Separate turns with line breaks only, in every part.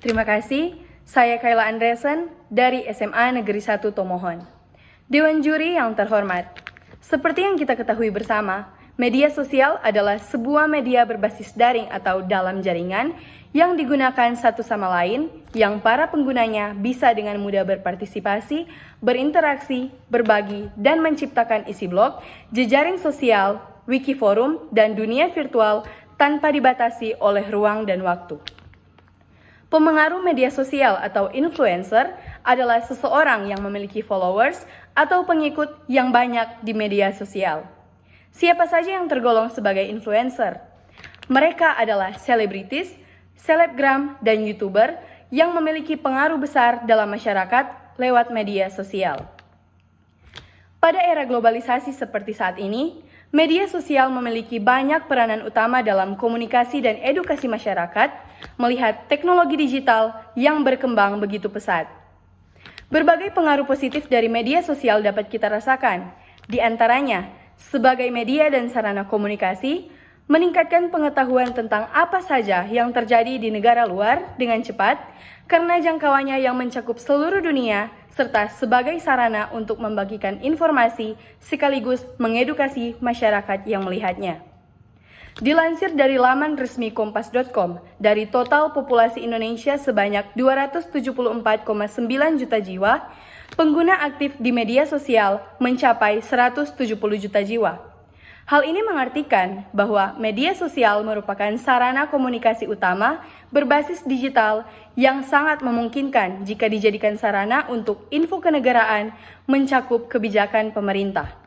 Terima kasih, saya Kayla Andresen dari SMA Negeri 1 Tomohon. Dewan Juri yang terhormat, seperti yang kita ketahui bersama, media sosial adalah sebuah media berbasis daring atau dalam jaringan yang digunakan satu sama lain, yang para penggunanya bisa dengan mudah berpartisipasi, berinteraksi, berbagi, dan menciptakan isi blog, jejaring sosial, wiki forum, dan dunia virtual tanpa dibatasi oleh ruang dan waktu. Pemengaruh media sosial atau influencer adalah seseorang yang memiliki followers atau pengikut yang banyak di media sosial. Siapa saja yang tergolong sebagai influencer? Mereka adalah selebritis, selebgram, dan YouTuber yang memiliki pengaruh besar dalam masyarakat lewat media sosial. Pada era globalisasi seperti saat ini, media sosial memiliki banyak peranan utama dalam komunikasi dan edukasi masyarakat melihat teknologi digital yang berkembang begitu pesat. Berbagai pengaruh positif dari media sosial dapat kita rasakan, di antaranya sebagai media dan sarana komunikasi, meningkatkan pengetahuan tentang apa saja yang terjadi di negara luar dengan cepat karena jangkauannya yang mencakup seluruh dunia, serta sebagai sarana untuk membagikan informasi sekaligus mengedukasi masyarakat yang melihatnya. Dilansir dari laman resmi kompas.com, dari total populasi Indonesia sebanyak 274,9 juta jiwa, pengguna aktif di media sosial mencapai 170 juta jiwa. Hal ini mengartikan bahwa media sosial merupakan sarana komunikasi utama berbasis digital yang sangat memungkinkan jika dijadikan sarana untuk info kenegaraan mencakup kebijakan pemerintah.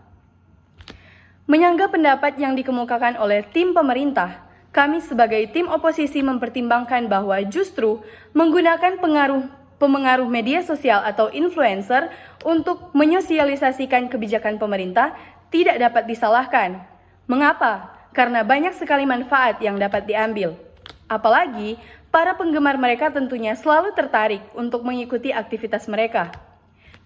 Menyanggah pendapat yang dikemukakan oleh tim pemerintah, kami sebagai tim oposisi mempertimbangkan bahwa justru menggunakan pemengaruh media sosial atau influencer untuk menyosialisasikan kebijakan pemerintah tidak dapat disalahkan. Mengapa? Karena banyak sekali manfaat yang dapat diambil. Apalagi, para penggemar mereka tentunya selalu tertarik untuk mengikuti aktivitas mereka.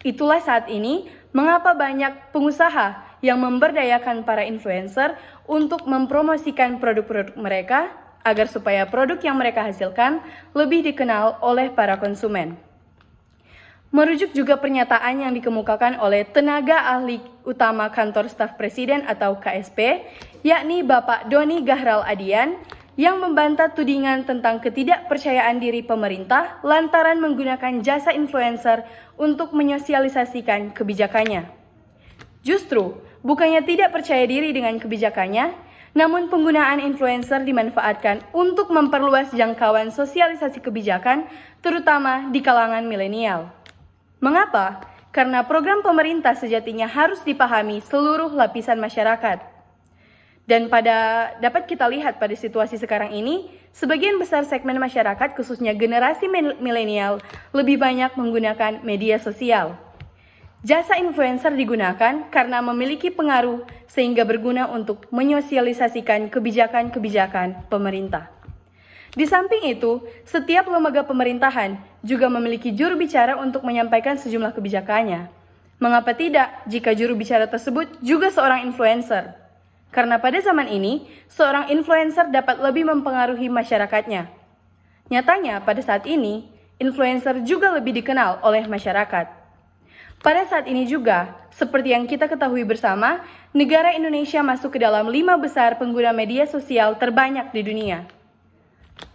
Itulah saat ini mengapa banyak pengusaha yang memberdayakan para influencer untuk mempromosikan produk-produk mereka agar supaya produk yang mereka hasilkan lebih dikenal oleh para konsumen. Merujuk juga pernyataan yang dikemukakan oleh tenaga ahli utama Kantor Staf Presiden atau KSP, yakni Bapak Doni Gahral Adian, yang membantah tudingan tentang ketidakpercayaan diri pemerintah lantaran menggunakan jasa influencer untuk menyosialisasikan kebijakannya. Justru, bukannya tidak percaya diri dengan kebijakannya, namun penggunaan influencer dimanfaatkan untuk memperluas jangkauan sosialisasi kebijakan, terutama di kalangan milenial. Mengapa? Karena program pemerintah sejatinya harus dipahami seluruh lapisan masyarakat. Dan dapat kita lihat pada situasi sekarang ini, sebagian besar segmen masyarakat, khususnya generasi milenial, lebih banyak menggunakan media sosial. Jasa influencer digunakan karena memiliki pengaruh sehingga berguna untuk menyosialisasikan kebijakan-kebijakan pemerintah. Di samping itu, setiap lembaga pemerintahan juga memiliki juru bicara untuk menyampaikan sejumlah kebijakannya. Mengapa tidak jika juru bicara tersebut juga seorang influencer? Karena pada zaman ini, seorang influencer dapat lebih mempengaruhi masyarakatnya. Nyatanya, pada saat ini, influencer juga lebih dikenal oleh masyarakat. Pada saat ini juga, seperti yang kita ketahui bersama, negara Indonesia masuk ke dalam 5 besar pengguna media sosial terbanyak di dunia.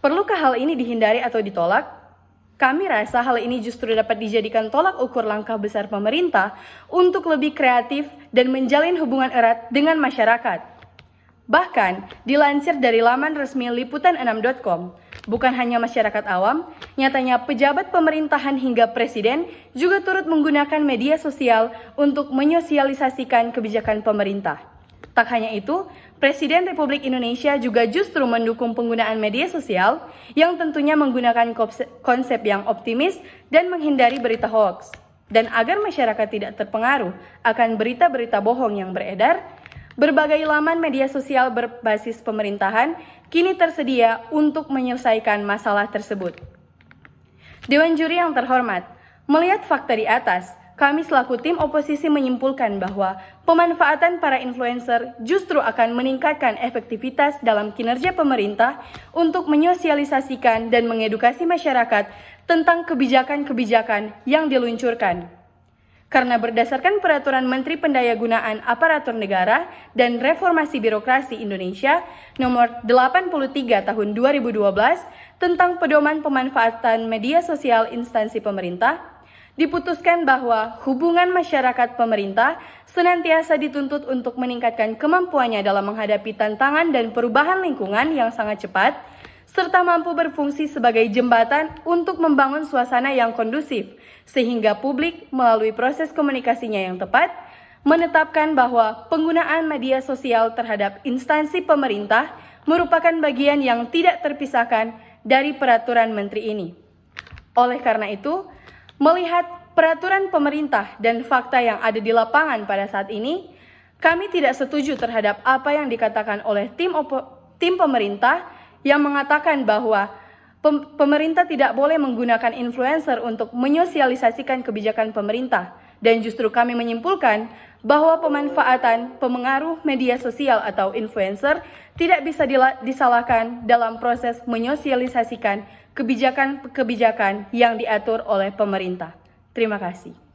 Perlukah hal ini dihindari atau ditolak? Kami rasa hal ini justru dapat dijadikan tolak ukur langkah besar pemerintah untuk lebih kreatif dan menjalin hubungan erat dengan masyarakat. Bahkan, dilansir dari laman resmi liputan6.com, bukan hanya masyarakat awam, nyatanya pejabat pemerintahan hingga presiden juga turut menggunakan media sosial untuk menyosialisasikan kebijakan pemerintah. Tak hanya itu, Presiden Republik Indonesia juga justru mendukung penggunaan media sosial yang tentunya menggunakan konsep yang optimis dan menghindari berita hoax. Dan agar masyarakat tidak terpengaruh akan berita-berita bohong yang beredar, berbagai laman media sosial berbasis pemerintahan kini tersedia untuk menyelesaikan masalah tersebut. Dewan Juri yang terhormat, melihat fakta di atas, kami selaku tim oposisi menyimpulkan bahwa pemanfaatan para influencer justru akan meningkatkan efektivitas dalam kinerja pemerintah untuk menyosialisasikan dan mengedukasi masyarakat tentang kebijakan-kebijakan yang diluncurkan. Karena berdasarkan Peraturan Menteri Pendayagunaan Aparatur Negara dan Reformasi Birokrasi Indonesia Nomor 83 Tahun 2012 tentang pedoman pemanfaatan media sosial instansi pemerintah, diputuskan bahwa hubungan masyarakat pemerintah senantiasa dituntut untuk meningkatkan kemampuannya dalam menghadapi tantangan dan perubahan lingkungan yang sangat cepat, serta mampu berfungsi sebagai jembatan untuk membangun suasana yang kondusif, sehingga publik melalui proses komunikasinya yang tepat, menetapkan bahwa penggunaan media sosial terhadap instansi pemerintah merupakan bagian yang tidak terpisahkan dari peraturan menteri ini. Oleh karena itu, melihat peraturan pemerintah dan fakta yang ada di lapangan pada saat ini, kami tidak setuju terhadap apa yang dikatakan oleh tim pemerintah yang mengatakan bahwa pemerintah tidak boleh menggunakan influencer untuk menyosialisasikan kebijakan pemerintah, dan justru kami menyimpulkan bahwa pemanfaatan pemengaruh media sosial atau influencer tidak bisa disalahkan dalam proses menyosialisasikan kebijakan-kebijakan yang diatur oleh pemerintah. Terima kasih.